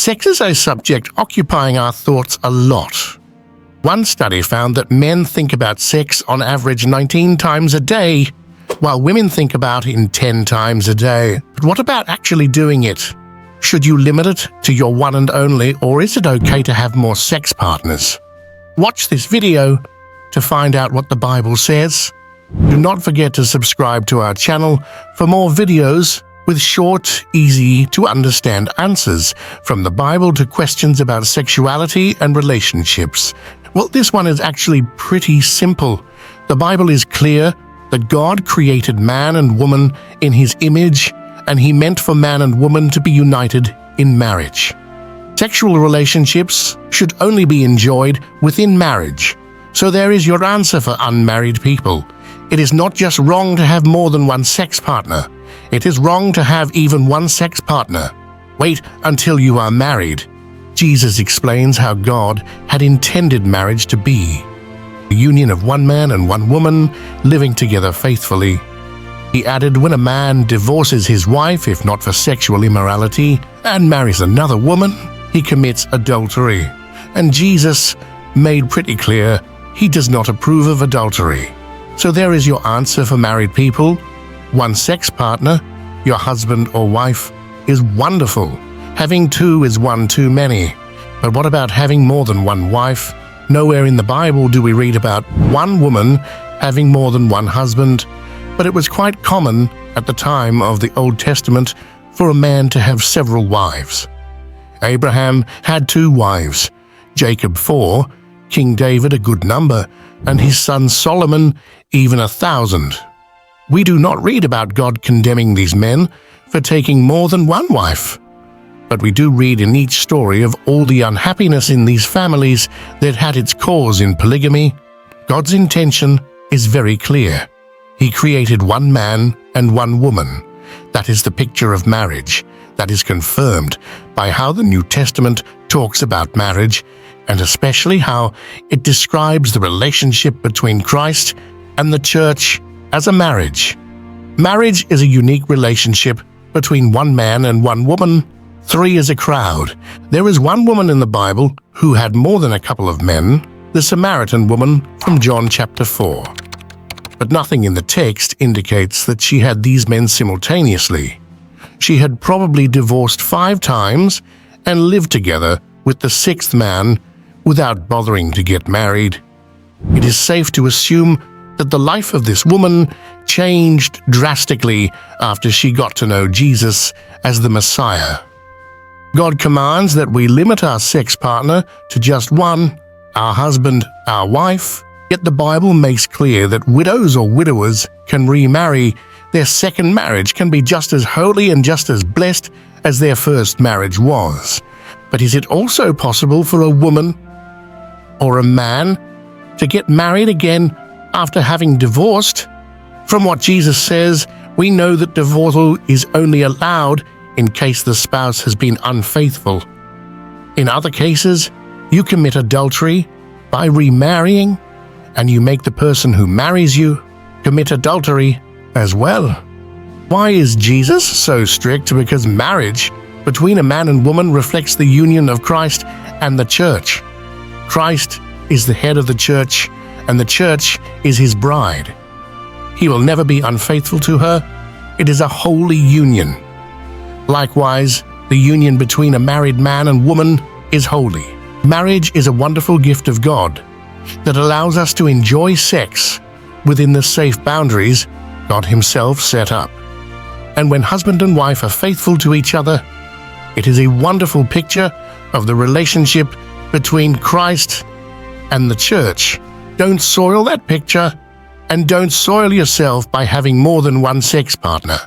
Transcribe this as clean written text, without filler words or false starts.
Sex is a subject occupying our thoughts a lot. One study found that men think about sex on average 19 times a day, while women think about it 10 times a day. But what about actually doing it? Should you limit it to your one and only, or is it okay to have more sex partners? Watch this video to find out what the Bible says. Do not forget to subscribe to our channel for more videos with short, easy-to-understand answers from the Bible to questions about sexuality and relationships. Well, this one is actually pretty simple. The Bible is clear that God created man and woman in His image, and He meant for man and woman to be united in marriage. Sexual relationships should only be enjoyed within marriage. So there is your answer for unmarried people. It is not just wrong to have more than one sex partner. It is wrong to have even one sex partner. Wait until you are married. Jesus explains how God had intended marriage to be: the union of one man and one woman living together faithfully. He added, when a man divorces his wife, if not for sexual immorality, and marries another woman, he commits adultery. And Jesus made pretty clear He does not approve of adultery. So there is your answer for married people. One sex partner, your husband or wife, is wonderful. Having two is one too many. But what about having more than one wife? Nowhere in the Bible do we read about one woman having more than one husband, but it was quite common at the time of the Old Testament for a man to have several wives. Abraham had 2 wives, Jacob 4, King David a good number, and his son Solomon even 1,000. We do not read about God condemning these men for taking more than one wife. But we do read in each story of all the unhappiness in these families that had its cause in polygamy. God's intention is very clear. He created one man and one woman. That is the picture of marriage. That is confirmed by how the New Testament talks about marriage, and especially how it describes the relationship between Christ and the church as a marriage. Marriage is a unique relationship between one man and one woman. 3 is a crowd. There is one woman in the Bible who had more than a couple of men, the Samaritan woman from John chapter 4. But nothing in the text indicates that she had these men simultaneously. She had probably divorced 5 times and lived together with the 6th man without bothering to get married. It is safe to assume that the life of this woman changed drastically after she got to know Jesus as the Messiah. God commands that we limit our sex partner to just one, our husband, our wife, yet the Bible makes clear that widows or widowers can remarry. Their second marriage can be just as holy and just as blessed as their first marriage was. But is it also possible for a woman or a man to get married again after having divorced? From what Jesus says, we know that divorce is only allowed in case the spouse has been unfaithful. In other cases, you commit adultery by remarrying, and you make the person who marries you commit adultery as well. Why is Jesus so strict? Because marriage between a man and woman reflects the union of Christ and the church. Christ is the head of the church, and the church is His bride. He will never be unfaithful to her. It is a holy union. Likewise, the union between a married man and woman is holy. Marriage is a wonderful gift of God that allows us to enjoy sex within the safe boundaries God Himself set up. And when husband and wife are faithful to each other, it is a wonderful picture of the relationship between Christ and the church. Don't soil that picture, and don't soil yourself by having more than one sex partner.